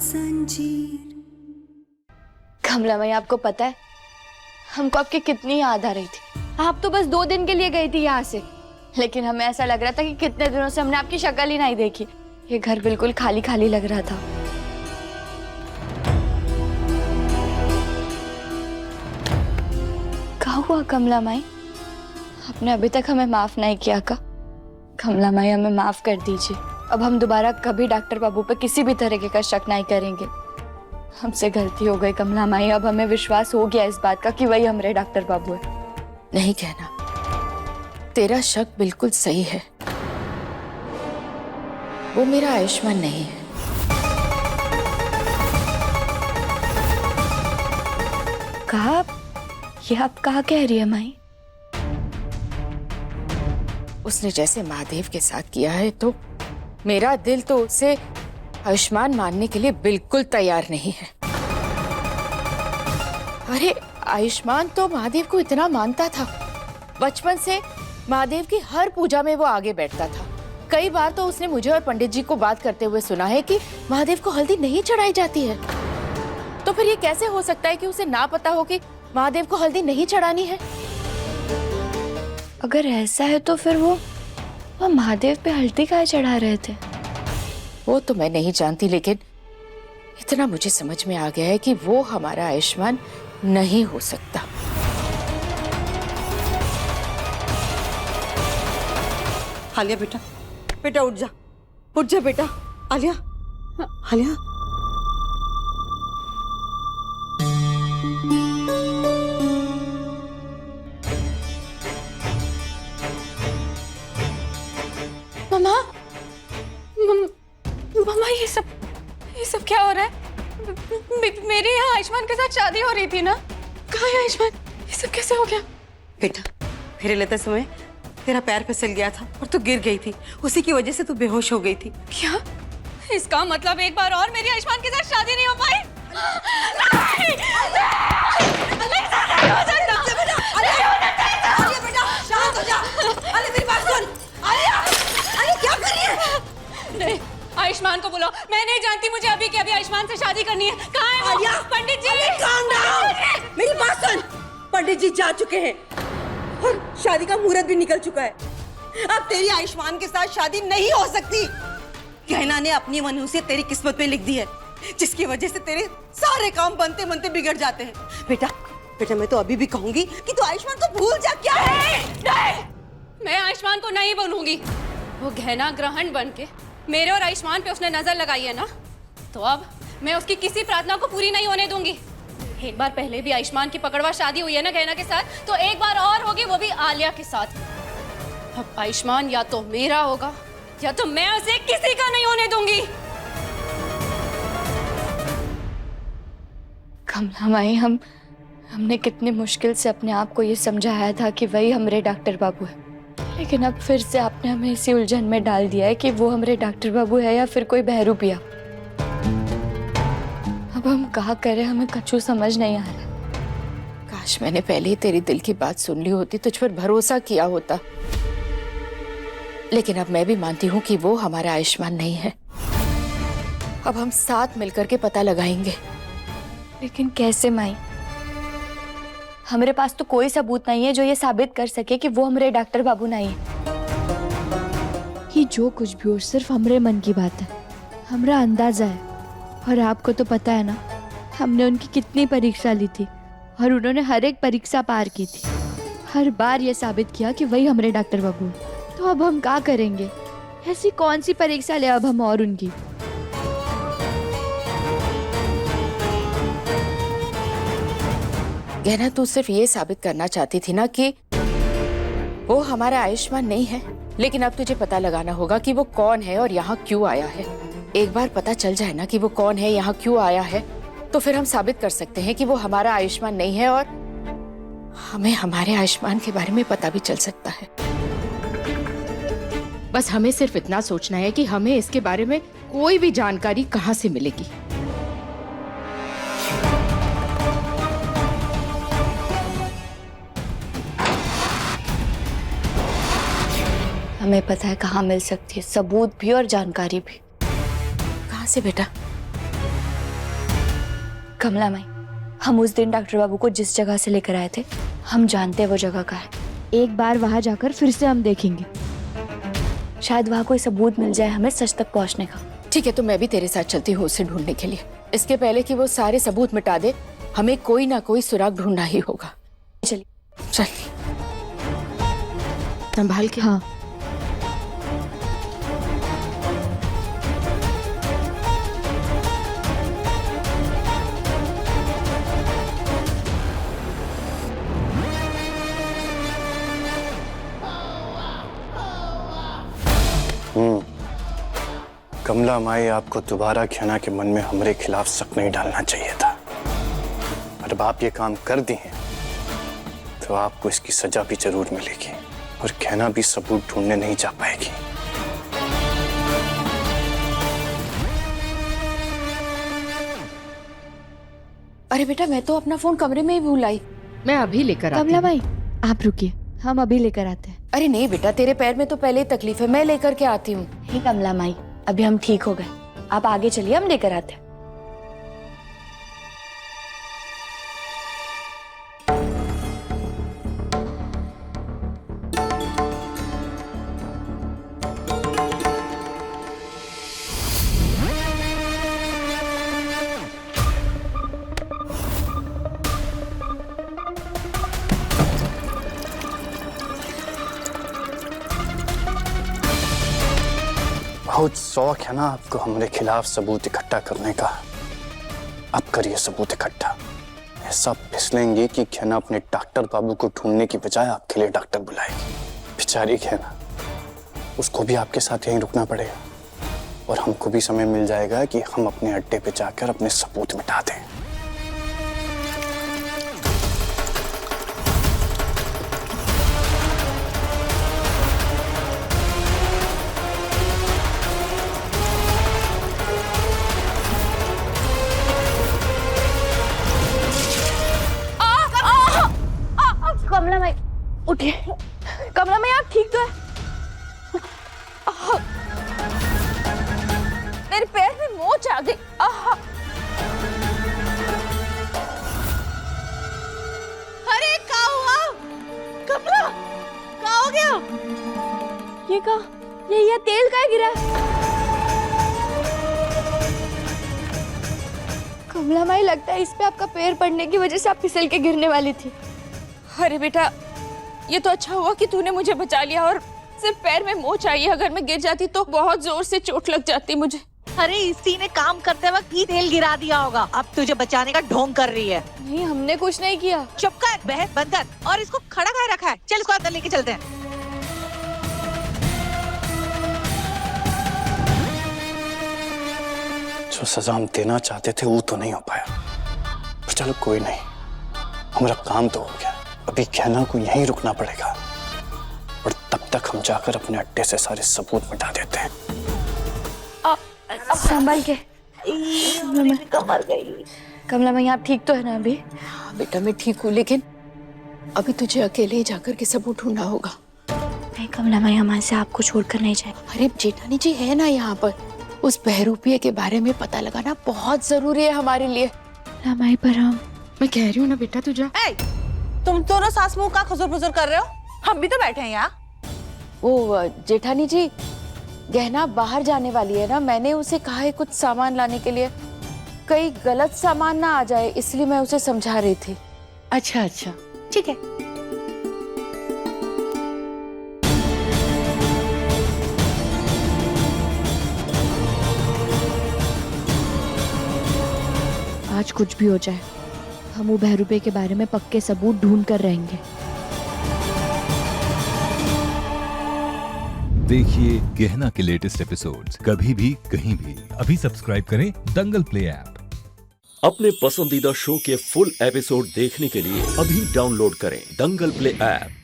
जंजीर। कमला भाई, आपको पता है हमको आपकी कितनी याद आ रही थी। आप तो बस 2 दिन के लिए गई थी यहाँ से, लेकिन हमें ऐसा लग रहा था कि कितने दिनों से हमने आपकी शक्ल ही नहीं देखी। ये घर बिल्कुल खाली खाली लग रहा था। क्या हुआ कमला माई? आपने अभी तक हमें माफ नहीं किया का? कमला माई, हमें माफ कर दीजिए। अब हम दोबारा कभी डॉक्टर बाबू पे किसी भी तरीके का शक नहीं करेंगे। हमसे गलती हो गई कमला माई। अब हमें विश्वास हो गया इस बात का कि वही हमारे डॉक्टर बाबू है। नहीं कहना, तेरा शक बिल्कुल सही है। वो मेरा आयुष्मान नहीं है। कहा? ये आप कहा कह रही है माई? उसने जैसे महादेव के साथ किया है तो मेरा दिल तो उसे आयुष्मान मानने के लिए बिल्कुल तैयार नहीं है। अरे आयुष्मान तो महादेव को इतना मानता था। बचपन से महादेव की हर पूजा में वो आगे बैठता था। कई बार तो उसने मुझे और पंडित जी को बात करते हुए सुना है कि महादेव को हल्दी नहीं चढ़ाई जाती है। तो फिर ये कैसे हो सकता है कि उसे ना पता हो कि महादेव को हल्दी नहीं चढ़ानी है? अगर ऐसा है तो फिर वो महादेव पे हल्दी काहे चढ़ा रहे थे? वो तो मैं नहीं जानती, लेकिन इतना मुझे समझ में आ गया है कि वो हमारा आयुष्मान नहीं हो सकता। आलिया बेटा, बेटा उठ जा बेटा। आलिया, आलिया। मम्मा, मम्मा, ये सब क्या हो रहा है? मेरे यहाँ आयुष्मान के साथ शादी हो रही थी ना? कहाँ है आयुष्मान? ये सब कैसे हो गया? बेटा, फेरे लेते समय तेरा पैर फिसल गया था और तू गिर गई थी। उसी की वजह से तू बेहोश हो गई थी। क्या? इसका मतलब एक बार और मेरी आयुष्मान के साथ शादी नहीं हो पाई? नहीं, आयुष्मान को बुलाओ। मैं नहीं जानती, मुझे अभी के अभी आयुष्मान से शादी करनी है। कहाँ है वो? पंडित जी! calm down। मेरी बात सुन। पंडित जी जा चुके हैं और शादी का मुहूर्त भी निकल चुका है। अब तेरी आयुष्मान के साथ शादी नहीं हो सकती। गहना ने अपनी मनहूसियत तेरी किस्मत में लिख दी है, जिसकी वजह से तेरे सारे काम बनते बनते बिगड़ जाते हैं। बेटा, मैं तो अभी भी कहूंगी कि तू आयुष्मान को भूल जा। क्या है? नहीं, मैं आयुष्मान को नहीं बनूंगी। वो गहना ग्रहण बन के मेरे और आयुष्मान पे उसने नजर लगाई है ना, तो अब मैं उसकी किसी प्रार्थना को पूरी नहीं होने दूंगी। एक बार पहले भी आयुष्मान की पकड़वा शादी हुई है ना गहना के साथ, तो एक बार और होगी, वो भी आलिया के साथ। अब आयुष्मान या तो मेरा होगा या तो मैं उसे किसी का नहीं होने दूंगी। कमला माई, हमने कितनी मुश्किल से अपने आप को ये समझाया था कि वही हमारे डॉक्टर बाबू है, लेकिन अब फिर से आपने हमें इसी उलझन में डाल दिया है कि वो हमारे डॉक्टर बाबू है या फिर कोई बहरूपिया। अब हम कहा करें, हमें कछु समझ नहीं आ रहा। काश मैंने पहले ही तेरी दिल की बात सुन ली होती, तुझ पर भरोसा किया होता। लेकिन अब मैं भी मानती हूँ कि वो हमारा आयुष्मान नहीं है। अब हम साथ मिलकर के पता लगाएंगे। लेकिन कैसे माई? हमारे पास तो कोई सबूत नहीं है जो ये साबित कर सके कि वो हमारे डॉक्टर बाबू नहीं है। ये जो कुछ भी हो सिर्फ हमारे मन की बात है, हमारा अंदाजा है। और आपको तो पता है ना, हमने उनकी कितनी परीक्षा ली थी और उन्होंने हर एक परीक्षा पार की थी। हर बार ये साबित किया कि वही हमारे डॉक्टर बाबू है। तो अब हम क्या करेंगे? ऐसी कौन सी परीक्षा ले अब हम और उनकी? गहना, तू सिर्फ ये साबित करना चाहती थी ना कि वो हमारा आयुष्मान नहीं है, लेकिन अब तुझे पता लगाना होगा कि वो कौन है और यहाँ क्यों आया है। एक बार पता चल जाए ना कि वो कौन है, यहाँ क्यों आया है, तो फिर हम साबित कर सकते हैं कि वो हमारा आयुष्मान नहीं है और हमें हमारे आयुष्मान के बारे में पता भी चल सकता है। बस हमें सिर्फ इतना सोचना है कि हमें इसके बारे में कोई भी जानकारी कहाँ से मिलेगी। हमें पता है कहाँ मिल सकती है सबूत भी और जानकारी भी। कहाँ से बेटा? कमला माई, हम उस दिन डॉक्टर बाबू को जिस जगह से लेकर आए थे, हम जानते हैं वो जगह कहाँ है। एक बार वहां जाकर फिर से हम देखेंगे, शायद वहां कोई सबूत मिल जाए हमें सच तक पहुंचने का। ठीक है, तो मैं भी तेरे साथ चलती हूँ उसे ढूंढने के लिए। इसके पहले कि वो सारे सबूत मिटा दे, हमें कोई ना कोई सुराग ढूंढना ही होगा। चलिए। चल, संभाल के। हाँ। कमला माई, आपको दोबारा घेना के मन में हमारे खिलाफ शक नहीं डालना चाहिए था। और अब आप ये काम कर दिए हैं तो आपको इसकी सजा भी जरूर मिलेगी और घेना भी सबूत ढूंढने नहीं जा पाएगी। अरे बेटा, मैं तो अपना फोन कमरे में ही भूल आई। मैं अभी लेकर आती कमला हूँ। माई, आप रुकिए, हम अभी लेकर आते हैं। अरे नहीं बेटा, तेरे पैर में तो पहले ही तकलीफ है, मैं लेकर के आती हूँ। नहीं कमला माई, अभी हम ठीक हो गए, आप आगे चलिए, हम लेकर आते हैं। बहुत शौक है ना आपको हमारे खिलाफ सबूत इकट्ठा करने का। अब करिए सबूत इकट्ठा। ऐसा फिसलेंगे कि घेना अपने डॉक्टर बाबू को ढूंढने की बजाय आपके लिए डॉक्टर बुलाएगी। बेचारी घेना, उसको भी आपके साथ यहीं रुकना पड़ेगा और हमको भी समय मिल जाएगा कि हम अपने अड्डे पे जाकर अपने सबूत मिटा दें। कमला माई उठिए। कमला माई, आप ठीक तो है? मेरे पैर में मोच आ गई। अरे क्या हुआ? कमला, क्या हो गया? ये का, ये तेल का गिरा? कमला माई, लगता है इस पे आपका पैर पड़ने की वजह से आप फिसल के गिरने वाली थी। अरे बेटा, ये तो अच्छा हुआ कि तूने मुझे बचा लिया और सिर्फ पैर में मोच आई है। अगर मैं गिर जाती तो बहुत जोर से चोट लग जाती मुझे। अरे इसी ने काम करते वक्त ही तेल गिरा दिया होगा। अब तुझे बचाने का ढोंग कर रही है। नहीं, हमने कुछ नहीं किया। चुप कर, बहस बंद कर और इसको खड़ा खाए रखा है। चल इसको अंदर लेके चलते हैं। जो सजा हम देना चाहते थे वो तो नहीं हो पाया, पर चलो कोई नहीं, हमारा काम तो हो गया। अभी घेना को यहीं रुकना पड़ेगा और तब तक हम जाकर अपने अड्डे से सारे सबूत मिटा देते हैं। संभल के। कमर गई। कमला माई, आप ठीक तो है ना अभी? बेटा मैं ठीक हूँ, लेकिन अभी तुझे अकेले ही जाकर के सबूत ढूंढना होगा। नहीं कमला माई, हमारे से आपको छोड़कर नहीं जाए। अरे जेठानी जी है ना यहाँ पर, उस बहरूपिये के बारे में पता लगाना बहुत जरूरी है हमारे लिए। कमला माई, पर हम, मैं कह रही हूँ ना बेटा, तू जा। तुम दोनों सास मुंह का खुजर पुजर कर रहे हो? हम भी तो बैठे हैं यहाँ। वो जेठानी जी, गहना बाहर जाने वाली है ना, मैंने उसे कहा है कुछ सामान लाने के लिए, कहीं गलत सामान ना आ जाए, इसलिए मैं उसे समझा रही थी। अच्छा अच्छा, ठीक है। आज कुछ भी हो जाए, हम वो बहरूपे के बारे में पक्के सबूत ढूंढ कर रहेंगे। देखिए गहना के लेटेस्ट एपिसोड्स कभी भी कहीं भी। अभी सब्सक्राइब करें दंगल प्ले ऐप। अपने पसंदीदा शो के फुल एपिसोड देखने के लिए अभी डाउनलोड करें दंगल प्ले ऐप।